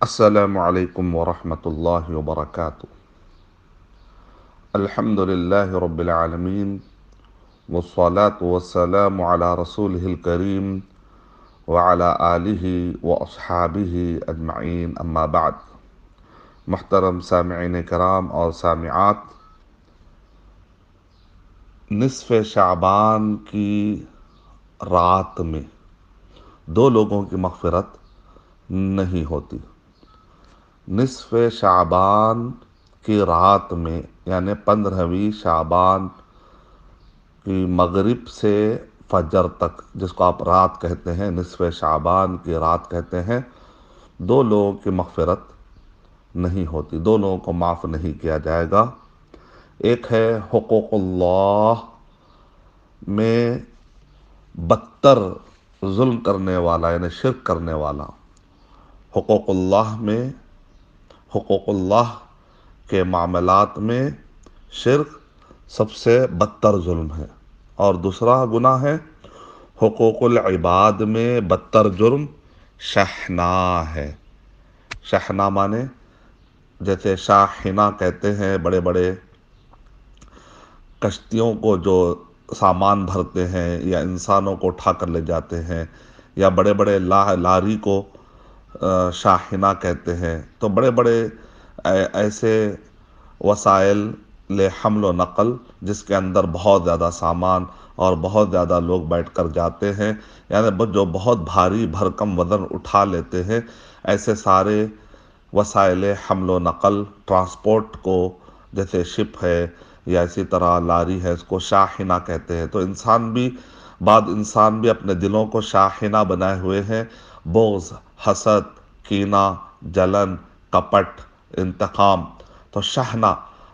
السلام علیکم ورحمۃ اللہ وبرکاتہ۔ الحمد للہ رب العالمین والصلاة والسلام علی رسولہ الکریم وعلی آلہ واصحابہ اجمعین، اما بعد۔ محترم سامعین کرام اور سامعات، نصف شعبان کی رات میں دو لوگوں کی مغفرت نہیں ہوتی۔ نصف شعبان کی رات میں یعنی 15ویں شعبان کی مغرب سے فجر تک، جس کو آپ رات کہتے ہیں، نصف شعبان کی رات کہتے ہیں، دو لوگوں کی مغفرت نہیں ہوتی، دو لوگوں کو معاف نہیں کیا جائے گا۔ ایک ہے حقوق اللہ میں بدتر ظلم کرنے والا، یعنی شرک کرنے والا۔ حقوق اللہ کے معاملات میں شرک سب سے بدتر ظلم ہے۔ اور دوسرا گناہ ہے حقوق العباد میں بدتر جرم شحنہ ہے۔ شحنہ مانے جیسے شاحنہ کہتے ہیں بڑے بڑے کشتیوں کو جو سامان بھرتے ہیں یا انسانوں کو اٹھا کر لے جاتے ہیں، یا بڑے بڑے لاری کو شاحنہ کہتے ہیں۔ تو بڑے بڑے ایسے وسائل حمل و نقل جس کے اندر بہت زیادہ سامان اور بہت زیادہ لوگ بیٹھ کر جاتے ہیں، یعنی جو بہت بھاری بھرکم وزن اٹھا لیتے ہیں، ایسے سارے وسائل حمل و نقل ٹرانسپورٹ کو، جیسے شپ ہے یا اسی طرح لاری ہے، اس کو شاحنہ کہتے ہیں۔ تو بعض انسان بھی اپنے دلوں کو شاحنہ بنائے ہوئے ہیں، بغض، حسد، کینہ، جلن، کپٹ، انتقام۔ تو شحنہ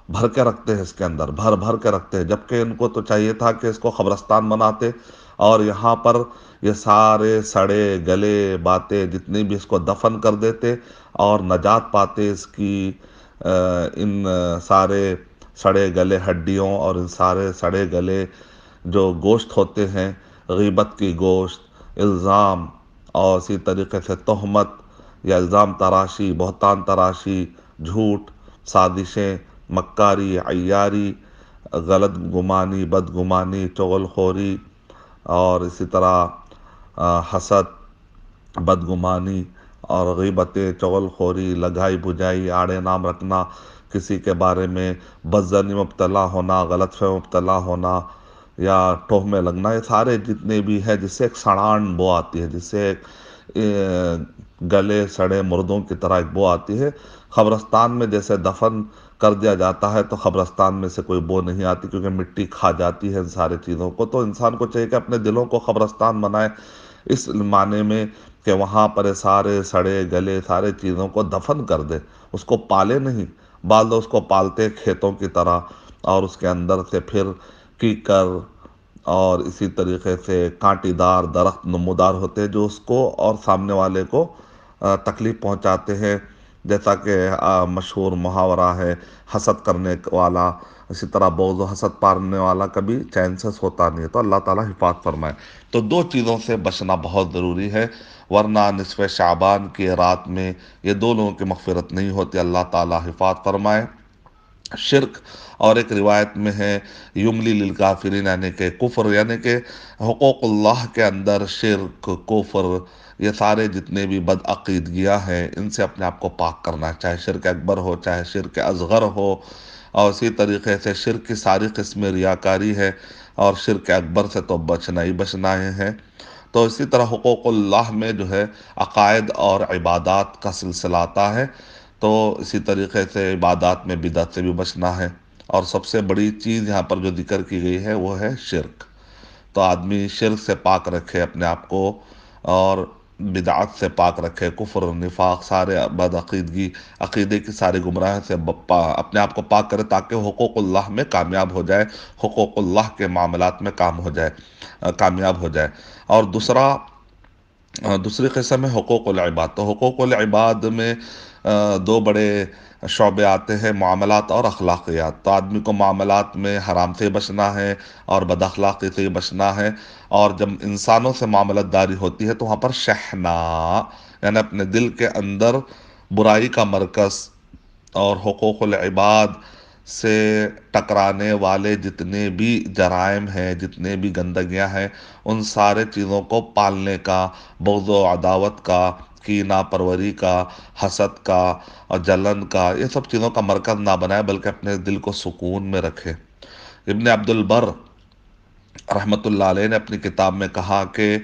بھر کے رکھتے ہیں، اس کے اندر بھر کے رکھتے ہیں، جبکہ ان کو تو چاہیے تھا کہ اس کو قبرستان بناتے، اور یہاں پر یہ سارے سڑے گلے باتیں جتنی بھی اس کو دفن کر دیتے اور نجات پاتے اس کی ان سارے سڑے گلے ہڈیوں اور ان سارے سڑے گلے جو گوشت ہوتے ہیں، غیبت کی گوشت، الزام اور اسی طریقے سے تہمت یا الزام تراشی، بہتان تراشی، جھوٹ، سازشیں، مکاری، عیاری، غلط گمانی، بدگمانی، چغل خوری، اور اسی طرح حسد، بدگمانی اور غیبتیں، چغل خوری، لگائی بجائی، آڑے نام رکھنا، کسی کے بارے میں بدظنی مبتلا ہونا، غلط فہمی مبتلا ہونا یا تہمے لگنا، یہ سارے جتنے بھی ہے جس سے ایک سڑان بو آتی ہے، جس سے ایک گلے سڑے مردوں کی طرح ایک بو آتی ہے۔ قبرستان میں جیسے دفن کر دیا جاتا ہے تو قبرستان میں سے کوئی بو نہیں آتی، کیونکہ مٹی کھا جاتی ہے ان سارے چیزوں کو۔ تو انسان کو چاہیے کہ اپنے دلوں کو قبرستان بنائے، اس معنی میں کہ وہاں پر سارے سڑے گلے سارے چیزوں کو دفن کر دے، اس کو پالے نہیں۔ بعض لوگ اس کو پالتے کھیتوں کی طرح، اور اس کے اندر سے پھر کیکر اور اسی طریقے سے کانٹی دار درخت نمودار ہوتے ہیں جو اس کو اور سامنے والے کو تکلیف پہنچاتے ہیں، جیسا کہ مشہور محاورہ ہے، حسد کرنے والا، اسی طرح بغض و حسد پالنے والا کبھی چین سے سوتا نہیں ہے۔ تو اللہ تعالیٰ حفاظت فرمائے۔ تو دو چیزوں سے بچنا بہت ضروری ہے، ورنہ نصف شعبان کی رات میں یہ دو لوگوں کی مغفرت نہیں ہوتی۔ اللہ تعالیٰ حفاظت فرمائے۔ شرک، اور ایک روایت میں ہے یملی للکافرین، یعنی کہ کفر، یعنی کہ حقوق اللہ کے اندر شرک، کفر، یہ سارے جتنے بھی بدعقیدگیاں ہیں ان سے اپنے آپ کو پاک کرنا، چاہے شرک اکبر ہو چاہے شرک اصغر ہو، اور اسی طریقے سے شرک کی ساری قسمیں ریاکاری ہے، اور شرک اکبر سے تو بچنا ہی بچنا ہے۔ تو اسی طرح حقوق اللہ میں جو ہے عقائد اور عبادات کا سلسلہ آتا ہے، تو اسی طریقے سے عبادات میں بدعت سے بھی بچنا ہے۔ اور سب سے بڑی چیز یہاں پر جو ذکر کی گئی ہے وہ ہے شرک۔ تو آدمی شرک سے پاک رکھے اپنے آپ کو، اور بدعت سے پاک رکھے، کفر، نفاق، سارے بدعقیدگی، عقیدے کی ساری گمراہی سے اپنے آپ کو پاک کرے، تاکہ حقوق اللہ میں کامیاب ہو جائے، حقوق اللہ کے معاملات میں کامیاب ہو جائے۔ اور دوسری قسم ہے حقوق العباد۔ تو حقوق العباد میں دو بڑے شعبے آتے ہیں، معاملات اور اخلاقیات۔ تو آدمی کو معاملات میں حرام سے بچنا ہے اور بد اخلاقی سے بچنا ہے، اور جب انسانوں سے معاملت داری ہوتی ہے تو وہاں پر شحنہ، یعنی اپنے دل کے اندر برائی کا مرکز اور حقوق العباد سے ٹکرانے والے جتنے بھی جرائم ہیں، جتنے بھی گندگیاں ہیں، ان سارے چیزوں کو پالنے کا، بغض و عداوت کا، کینہ پروری کا، حسد کا اور جلن کا، یہ سب چیزوں کا مرکز نہ بنائے، بلکہ اپنے دل کو سکون میں رکھے۔ ابن عبد البر رحمۃ اللہ علیہ نے اپنی کتاب میں کہا کہ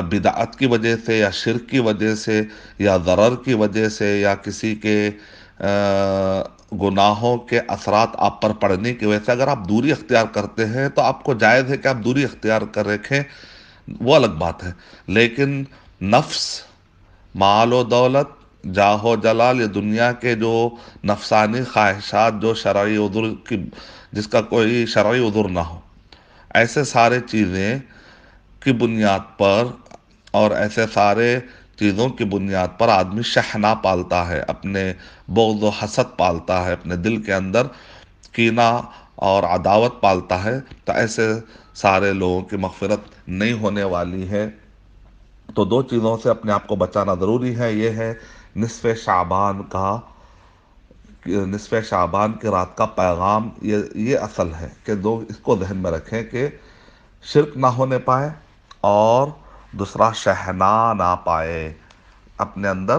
بدعت کی وجہ سے یا شرک کی وجہ سے یا ضرر کی وجہ سے یا کسی کے گناہوں کے اثرات آپ پر پڑنے کی وجہ سے اگر آپ دوری اختیار کرتے ہیں تو آپ کو جائز ہے کہ آپ دوری اختیار کر رکھیں، وہ الگ بات ہے۔ لیکن نفس، مال و دولت، جاہ و جلال، یہ دنیا کے جو نفسانی خواہشات جو شرعی عذر کی، جس کا کوئی شرعی عذر نہ ہو، ایسے سارے چیزیں کی بنیاد پر اور ایسے سارے چیزوں کی بنیاد پر آدمی شحنہ پالتا ہے، اپنے بغض و حسد پالتا ہے، اپنے دل کے اندر کینہ اور عداوت پالتا ہے، تو ایسے سارے لوگوں کی مغفرت نہیں ہونے والی ہے۔ تو دو چیزوں سے اپنے آپ کو بچانا ضروری ہے، یہ ہے نصف شعبان کی رات کا پیغام، یہ اصل ہے کہ اس کو ذہن میں رکھیں کہ شرک نہ ہونے پائے اور دوسرا شہنا نہ پائے اپنے اندر۔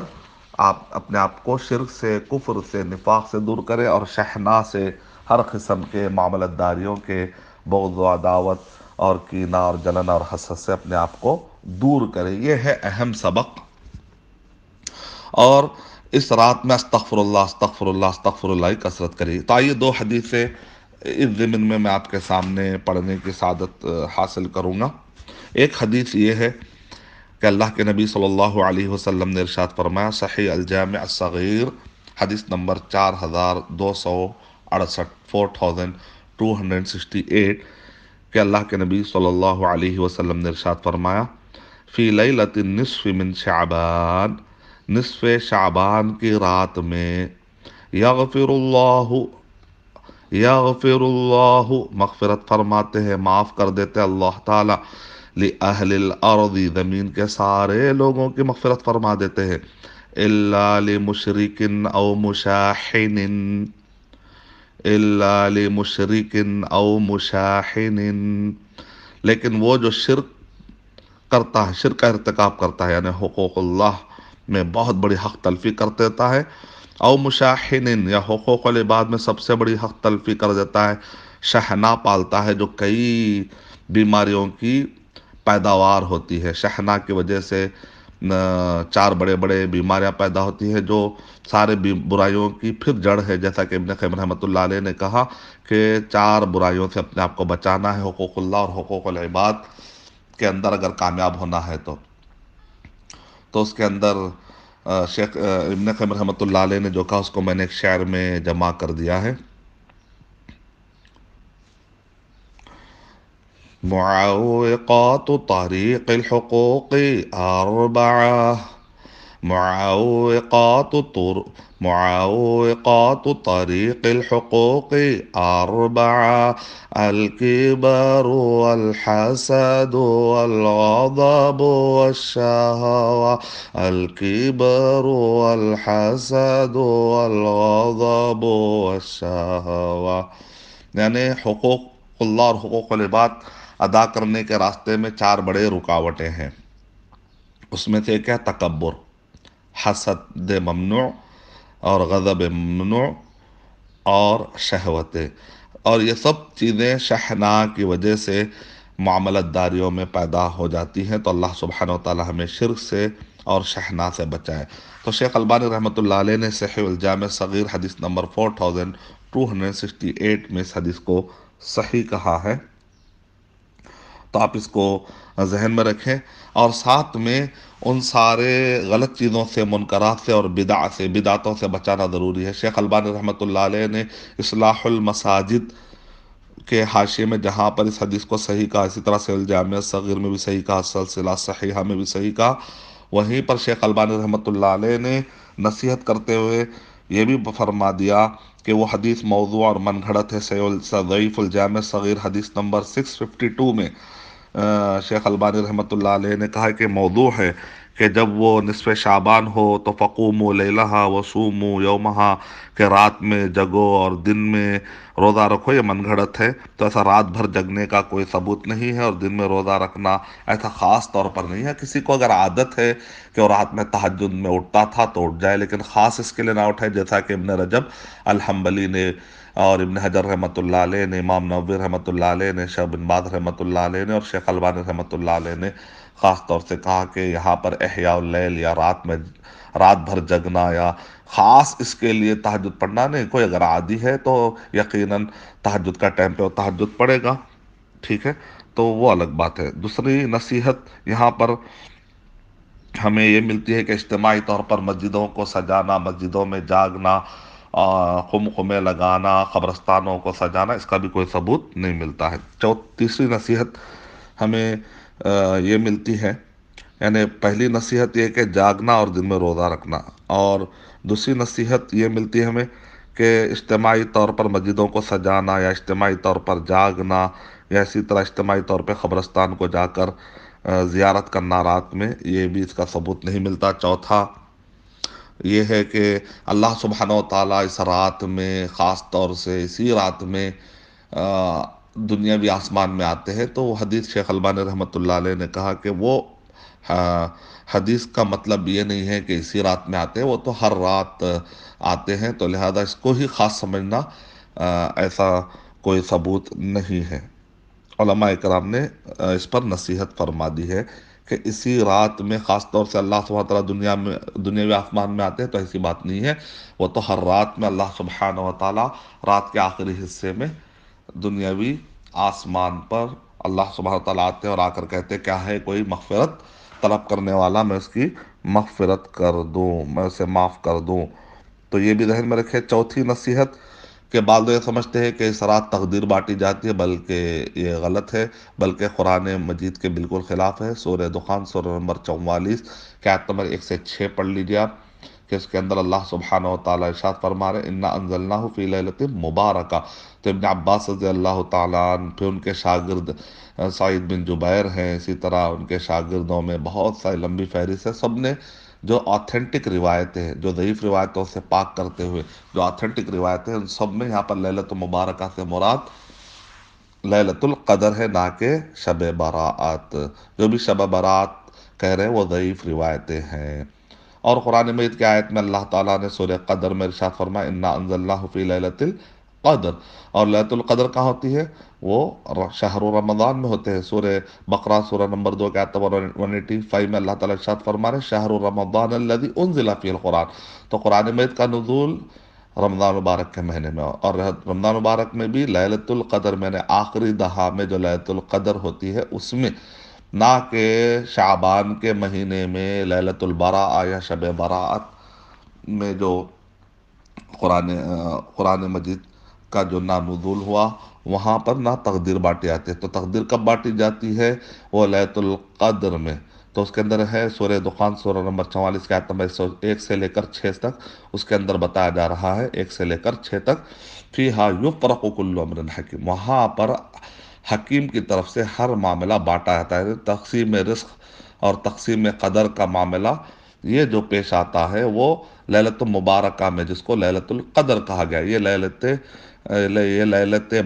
آپ اپنے آپ کو شرک سے، کفر سے، نفاق سے دور کریں اور شہنا سے، ہر قسم کے معاملت داریوں کے، بغض و عداوت اور کینہ اور جلن اور حسد سے اپنے آپ کو دور کریں۔ یہ ہے اہم سبق۔ اور اس رات میں استغفر اللہ استغفر اللہ استغفر اللہ کی کثرت کری۔ تو آئیے دو حدیثیں اس ضمن میں آپ کے سامنے پڑھنے کی سعادت حاصل کروں گا۔ ایک حدیث یہ ہے کہ اللہ کے نبی صلی اللہ علیہ وسلم نے ارشاد فرمایا، صحیح الجامع الصغیر حدیث نمبر 4268، 4268، کہ اللہ کے نبی صلی اللہ علیہ وسلم نے ارشاد فرمایا، فی لیلۃ النصف من شعبان، نصف شعبان کی رات میں، یغفر اللہ مغفرت فرماتے ہیں، معاف کر دیتے اللہ تعالی، لأہل الارض زمین کے سارے لوگوں کی مغفرت فرما دیتے ہیں، الا لمشرک او مشاحن، الا لمشرک او مشاحن، لیکن وہ جو شرک کرتا ہے، شرک کا ارتکاب کرتا ہے، یعنی حقوق اللہ میں بہت بڑی حق تلفی کر دیتا ہے، او مشاحن، یا حقوق العباد میں سب سے بڑی حق تلفی کر دیتا ہے، شحنہ پالتا ہے جو کئی بیماریوں کی پیداوار ہوتی ہے۔ شحنہ کی وجہ سے چار بڑے بڑے بیماریاں پیدا ہوتی ہیں جو سارے برائیوں کی پھر جڑ ہے، جیسا کہ ابن قیم رحمۃ اللہ علیہ نے کہا کہ 4 برائیوں سے اپنے آپ کو بچانا ہے، حقوق اللہ اور حقوق العباد کے اندر اگر کامیاب ہونا ہے تو اس کے اندر شیخ ابن قیم رحمۃ اللہ علیہ نے جو کہا اس کو میں نے ایک شعر میں جمع کر دیا ہے، معوقات طریق الحقوق اربعہ، معوقات طریق الحقوق اربعہ، الکبر والحسد والغضب والشہوہ، الکبر والحسد والغضب والشہوہ، یعنی حقوق اللہ اور حقوق العباد ادا کرنے کے راستے میں 4 بڑے رکاوٹیں ہیں۔ اس میں سے ایک ہے تکبر، حسد ممنوع اور غضب ممنوع اور شہوتیں، اور یہ سب چیزیں شحنہ کی وجہ سے معاملت داریوں میں پیدا ہو جاتی ہیں۔ تو اللہ سبحانہ وتعالی ہمیں شرک سے اور شحنہ سے بچائے۔ تو شیخ البانی رحمۃ اللہ علیہ نے صحیح الجامع صغیر حدیث نمبر 4268 میں اس حدیث کو صحیح کہا ہے۔ تو آپ اس کو ذہن میں رکھیں، اور ساتھ میں ان سارے غلط چیزوں سے، منکرات سے اور بدعتوں سے بچانا ضروری ہے۔ شیخ البانی رحمۃ اللہ علیہ نے اصلاح المساجد کے حاشیے میں جہاں پر اس حدیث کو صحیح کہا، اسی طرح سے الجامع صغیر میں بھی صحیح کہا، سلسلہ صحیحہ میں بھی صحیح کہا، وہیں پر شیخ البانی رحمۃ اللہ علیہ نے نصیحت کرتے ہوئے یہ بھی فرما دیا کہ وہ حدیث موضوع اور من گھڑت ہے۔ ضعیف الجامع صغیر حدیث نمبر 652 میں شیخ البانی رحمۃ اللہ علیہ نے کہا کہ موضوع ہے کہ جب وہ نصف شعبان ہو تو فقوموا لیلہا وصوموا یومہا، کہ رات میں جگو اور دن میں روزہ رکھو، یہ من گھڑت ہے۔ تو ایسا رات بھر جگنے کا کوئی ثبوت نہیں ہے، اور دن میں روزہ رکھنا ایسا خاص طور پر نہیں ہے۔ کسی کو اگر عادت ہے کہ وہ رات میں تہجد میں اٹھتا تھا تو اٹھ جائے، لیکن خاص اس کے لیے نہ اٹھے، جیسا کہ ابن رجب الحنبلی نے اور ابن حجر رحمۃ اللہ علیہ نے، امام نووی رحمۃ اللہ علیہ نے، شیخ بن باز رحمۃ اللہ علیہ نے، اور شیخ البانی رحمۃ اللہ علیہ نے خاص طور سے کہا کہ یہاں پر احیاء اللیل یا رات بھر جگنا یا خاص اس کے لیے تہجد پڑھنا نہیں۔ کوئی اگر عادی ہے تو یقیناً تہجد کا ٹائم پہ وہ تہجد پڑھے گا، ٹھیک ہے، تو وہ الگ بات ہے۔ دوسری نصیحت یہاں پر ہمیں یہ ملتی ہے کہ اجتماعی طور پر مسجدوں کو سجانا، مسجدوں میں جاگنا، خم خمے لگانا، قبرستانوں کو سجانا، اس کا بھی کوئی ثبوت نہیں ملتا ہے۔ تیسری نصیحت ہمیں یہ ملتی ہے، یعنی پہلی نصیحت یہ کہ جاگنا اور دن میں روزہ رکھنا، اور دوسری نصیحت یہ ملتی ہے ہمیں کہ اجتماعی طور پر مسجدوں کو سجانا یا اجتماعی طور پر جاگنا یا اسی طرح اجتماعی طور پہ قبرستان کو جا کر زیارت کرنا رات میں، یہ بھی اس کا ثبوت نہیں ملتا۔ چوتھا یہ ہے کہ اللہ سبحانہ و تعالیٰ اس رات میں، خاص طور سے اسی رات میں دنیاوی آسمان میں آتے ہیں، تو وہ حدیث شیخ البانی رحمۃ اللہ علیہ نے کہا کہ وہ حدیث کا مطلب یہ نہیں ہے کہ اسی رات میں آتے ہیں، وہ تو ہر رات آتے ہیں، تو لہذا اس کو ہی خاص سمجھنا ایسا کوئی ثبوت نہیں ہے۔ علماء کرام نے اس پر نصیحت فرما دی ہے کہ اسی رات میں خاص طور سے اللہ سبحانہ تعالیٰ دنیاوی آسمان میں آتے ہیں، تو ایسی بات نہیں ہے، وہ تو ہر رات میں اللہ سبحانہ و تعالیٰ رات کے آخری حصے میں دنیاوی آسمان پر اللہ سبحانہ و تعالیٰ آتے ہیں اور آ کر کہتے ہیں کیا ہے کوئی مغفرت طلب کرنے والا، میں اس کی مغفرت کر دوں، میں اسے معاف کر دوں۔ تو یہ بھی ذہن میں رکھے۔ چوتھی نصیحت کہ بعض لوگ یہ سمجھتے ہیں کہ اس رات تقدیر بانٹی جاتی ہے، بلکہ یہ غلط ہے، بلکہ قرآن مجید کے بالکل خلاف ہے۔ سورہ دخان سورہ نمبر 44 کی آیت نمبر 1 سے 6 پڑھ لیجیے آپ، کہ اس کے اندر اللہ سبحانہ و تعالیٰ ارشاد فرما رہے انا انزلناہ فی لیلۃ مبارکہ۔ تو ابن عباس رضی اللہ تعالیٰ عنہ، پھر ان کے شاگرد سعید بن جبیر ہیں، اسی طرح ان کے شاگردوں میں بہت ساری لمبی فہرست ہے، سب نے جو آتھینٹک روایتیں، جو ضعیف روایتوں سے پاک کرتے ہوئے جو آتھینٹک روایتیں، ان سب میں یہاں پر لیلۃ مبارکہ سے مراد لیلۃ القدر ہے، نہ کہ شب برات۔ جو بھی شب برات کہہ رہے ہیں وہ ضعیف روایتیں ہیں۔ اور قرآن مجید کی آیت میں اللہ تعالیٰ نے سورہ قدر میں ارشاد فرمایا انا انزلناہ فی لیلۃ القدر، اور لیلۃ القدر کہاں ہوتی ہے؟ وہ شہر رمضان میں ہوتے ہیں۔ سورہ بقرہ سورہ نمبر 2 کے آیت نمبر 185 میں اللہ تعالیٰ ارشاد فرما رہے شہر رمضان الذی انزل فیہ القرآن۔ تو قرآن مجید کا نزول رمضان مبارک کے مہینے میں، اور رمضان مبارک میں بھی لیلۃ القدر میں نے آخری دہا میں جو لیلۃ القدر ہوتی ہے اس میں، نہ کہ شعبان کے مہینے میں لیلۃ البراء یا شب برات میں جو قرآن مجید کا جو نزول ہوا وہاں پر نہ تقدیر بانٹی جاتی ہے۔ تو تقدیر کب بانٹی جاتی ہے؟ وہ لیلۃ القدر میں۔ تو اس کے اندر ہے سورہ دخان سورہ نمبر 44 کے آیت نمبر 1 سے لے کر 6 تک، اس کے اندر بتایا جا رہا ہے 1 سے لے کر 6 تک، فیہا یفرق کل امر حکیم، وہاں پر حکیم کی طرف سے ہر معاملہ بانٹا جاتا ہے۔ تقسیم رزق اور تقسیم قدر کا معاملہ یہ جو پیش آتا ہے وہ لیلۃ مبارکہ میں، جس کو لیلۃ القدر کہا گیا، یہ لیلۃ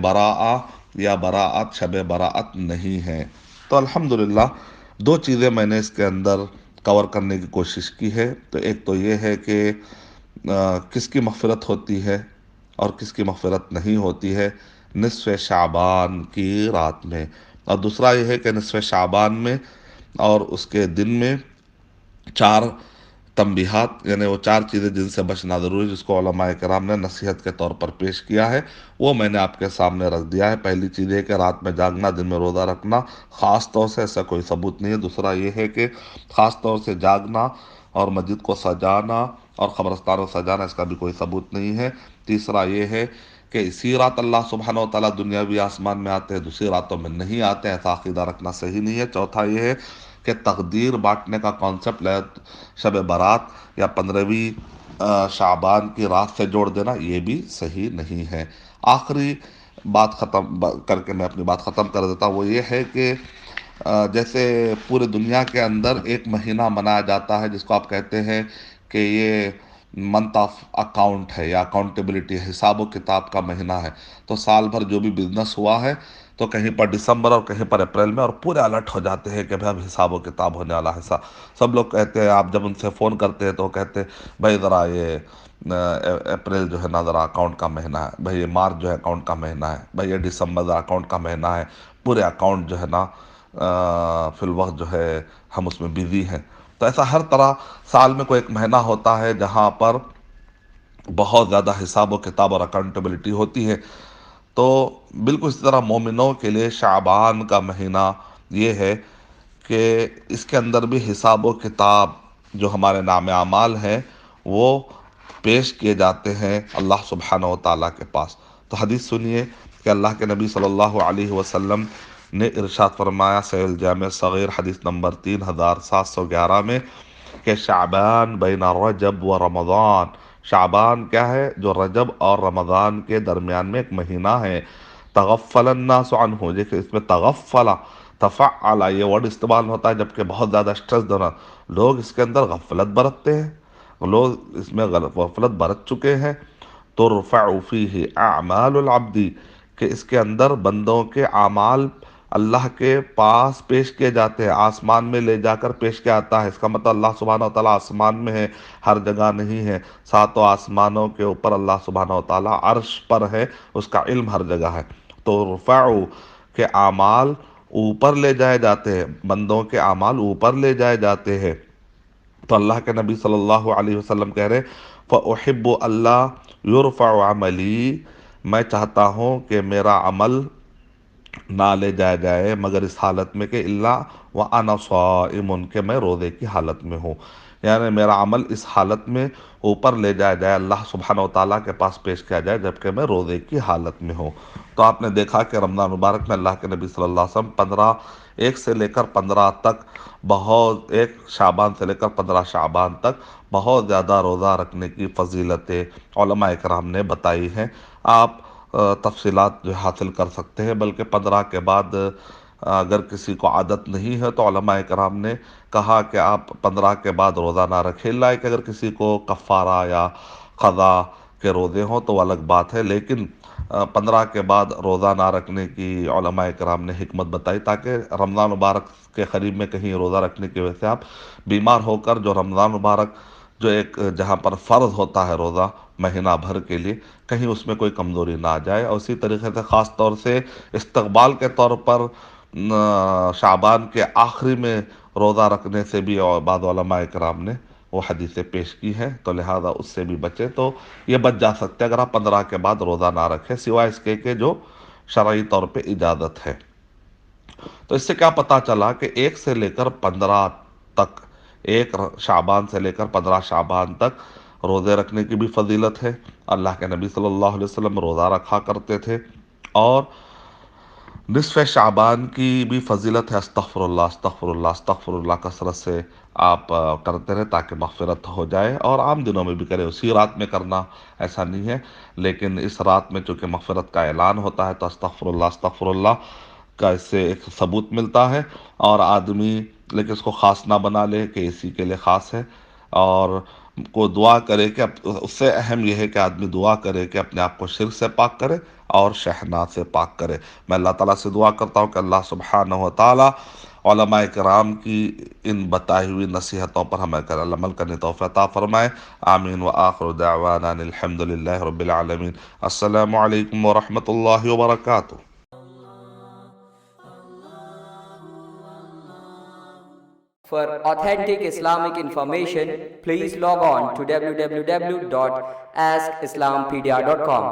براء یا براءت، شب براءت نہیں ہے۔ تو الحمدللہ 2 چیزیں میں نے اس کے اندر کور کرنے کی کوشش کی ہے۔ تو ایک تو یہ ہے کہ کس کی مغفرت ہوتی ہے اور کس کی مغفرت نہیں ہوتی ہے نصف شعبان کی رات میں، اور دوسرا یہ ہے کہ نصف شعبان میں اور اس کے دن میں 4 تنبیہات، یعنی وہ 4 چیزیں جن سے بچنا ضروری، جس کو علماء کرام نے نصیحت کے طور پر پیش کیا ہے، وہ میں نے آپ کے سامنے رکھ دیا ہے۔ پہلی چیز ہے کہ رات میں جاگنا، دن میں روزہ رکھنا، خاص طور سے ایسا کوئی ثبوت نہیں ہے۔ دوسرا یہ ہے کہ خاص طور سے جاگنا اور مسجد کو سجانا اور قبرستان کو سجانا، اس کا بھی کوئی ثبوت نہیں ہے۔ تیسرا یہ ہے کہ اسی رات اللہ سبحانہ و تعالیٰ دنیاوی آسمان میں آتے ہیں، دوسری راتوں میں نہیں آتے ہیں، ایسا عقیدہ رکھنا صحیح نہیں ہے۔ چوتھا یہ ہے کہ تقدیر بانٹنے کا کانسیپٹ شب برات یا 15ویں شعبان کی رات سے جوڑ دینا، یہ بھی صحیح نہیں ہے۔ آخری بات ختم کر کے میں اپنی بات ختم کر دیتا ہوں، وہ یہ ہے کہ جیسے پورے دنیا کے اندر ایک مہینہ منایا جاتا ہے جس کو آپ کہتے ہیں کہ یہ منتھ آف اکاؤنٹ ہے یا اکاؤنٹیبلٹی، حساب و کتاب کا مہینہ ہے. تو سال بھر جو بھی بزنس ہوا ہے تو کہیں پر دسمبر اور کہیں پر اپریل میں، اور پورے الرٹ ہو جاتے ہیں کہ بھائی اب حساب و کتاب ہونے والا ہے. سب لوگ کہتے ہیں، آپ جب ان سے فون کرتے ہیں تو وہ کہتے ہیں بھائی ذرا یہ اپریل جو ہے نا ذرا اکاؤنٹ کا مہینہ ہے، بھائی یہ مارچ جو ہے اکاؤنٹ کا مہینہ ہے، بھائی یہ دسمبر ذرا اکاؤنٹ کا مہینہ ہے. پورے اکاؤنٹ جو ہے نا فی الوقت جو ہے ہم اس میں بزی ہیں. تو ایسا ہر طرح سال میں کوئی ایک مہینہ ہوتا ہے جہاں پر بہت زیادہ حساب و کتاب اور اکاؤنٹیبلٹی ہوتی ہے. تو بالکل اسی طرح مومنوں کے لیے شعبان کا مہینہ یہ ہے کہ اس کے اندر بھی حساب و کتاب جو ہمارے نام اعمال ہیں وہ پیش کیے جاتے ہیں اللہ سبحانہ و تعالیٰ کے پاس. تو حدیث سنیے کہ اللہ کے نبی صلی اللہ علیہ وسلم نے ارشاد فرمایا، صحیح الجامع صغیر حدیث نمبر 3711 میں، کہ شعبان بین رجب و رمضان. شعبان کیا ہے؟ جو رجب اور رمضان کے درمیان میں ایک مہینہ ہے. تغفل الناس عنہ، دیکھیں اس میں تغفلا تفعل یہ ورڈ استعمال ہوتا ہے جبکہ بہت زیادہ سٹریس دینا، لوگ اس کے اندر غفلت برتتے ہیں، لوگ اس میں غفلت برت چکے ہیں. ترفع فیہ اعمال العبد، کہ اس کے اندر بندوں کے اعمال اللہ کے پاس پیش کیے جاتے ہیں، آسمان میں لے جا کر پیش کیا جاتا ہے. اس کا مطلب اللہ سبحانہ و تعالیٰ آسمان میں ہے، ہر جگہ نہیں ہے. ساتوں آسمانوں کے اوپر اللہ سبحانہ و تعالیٰ عرش پر ہے، اس کا علم ہر جگہ ہے. تو رفع کے اعمال اوپر لے جائے جاتے ہیں، بندوں کے اعمال اوپر لے جائے جاتے ہیں. تو اللہ کے نبی صلی اللہ علیہ وسلم کہہ رہے فَأُحِبُّ اللَّهَ يُرْفَعُ عَمَلِي، میں چاہتا ہوں کہ میرا عمل نہ لے جایا جائے مگر اس حالت میں کہ اللہ وَأَنَا صَائِمٌ، کہ میں روزے کی حالت میں ہوں. یعنی میرا عمل اس حالت میں اوپر لے جایا جائے، اللہ سبحانہ و تعالیٰ کے پاس پیش کیا جائے جبکہ میں روزے کی حالت میں ہوں. تو آپ نے دیکھا کہ رمضان مبارک میں اللہ کے نبی صلی اللہ علیہ وسلم 1 سے لے کر 15 تک، بہت، 1 شعبان سے لے کر 15 شعبان تک بہت زیادہ روزہ رکھنے کی فضیلتیں علماء کرام نے بتائی ہیں. آپ تفصیلات جو حاصل کر سکتے ہیں، بلکہ 15 کے بعد اگر کسی کو عادت نہیں ہے تو علماء کرام نے کہا کہ آپ 15 کے بعد روزہ نہ رکھیں، اللہ کہ اگر کسی کو کفارہ یا قضا کے روزے ہوں تو وہ الگ بات ہے. لیکن 15 کے بعد روزہ نہ رکھنے کی علماء کرام نے حکمت بتائی تاکہ رمضان مبارک کے قریب میں کہیں روزہ رکھنے کی وجہ سے آپ بیمار ہو کر، جو رمضان مبارک جو ایک جہاں پر فرض ہوتا ہے روزہ مہینہ بھر کے لیے، کہیں اس میں کوئی کمزوری نہ آ جائے. اور اسی طریقے سے خاص طور سے استقبال کے طور پر شعبان کے آخری میں روزہ رکھنے سے بھی اور بعض علماء کرام نے وہ حدیثیں پیش کی ہیں، تو لہذا اس سے بھی بچے. تو یہ بچ جا سکتے اگر آپ 15 کے بعد روزہ نہ رکھیں، سوائے اس کے کہ جو شرعی طور پہ اجازت ہے. تو اس سے کیا پتا چلا کہ 1 سے لے کر 15 تک، 1 شعبان سے لے کر 15 شعبان تک روزے رکھنے کی بھی فضیلت ہے. اللہ کے نبی صلی اللہ علیہ وسلم روزہ رکھا کرتے تھے. اور نصف شعبان کی بھی فضیلت ہے. استغفر اللہ استغفر اللہ استغفر اللہ کثرت سے آپ کرتے رہے تاکہ مغفرت ہو جائے، اور عام دنوں میں بھی کرے، اسی رات میں کرنا ایسا نہیں ہے، لیکن اس رات میں چونکہ مغفرت کا اعلان ہوتا ہے تو استغفر اللہ کا اس سے ایک ثبوت ملتا ہے. اور آدمی لیکن اس کو خاص نہ بنا لے کہ اسی کے لیے خاص ہے، اور کو دعا کرے کہ اس سے اہم یہ ہے کہ آدمی دعا کرے کہ اپنے آپ کو شرک سے پاک کرے اور شہنات سے پاک کرے. میں اللہ تعالیٰ سے دعا کرتا ہوں کہ اللہ سبحانہ و تعالیٰ علماء کرام کی ان بتائی ہوئی نصیحتوں پر ہمیں عمل کرنے توفیق عطا فرمائے. آمین. وآخر دعوانا الحمد للہ رب العالمین. السلام علیکم ورحمۃ اللہ وبرکاتہ. For authentic Islamic information, please log on to www.askislampedia.com.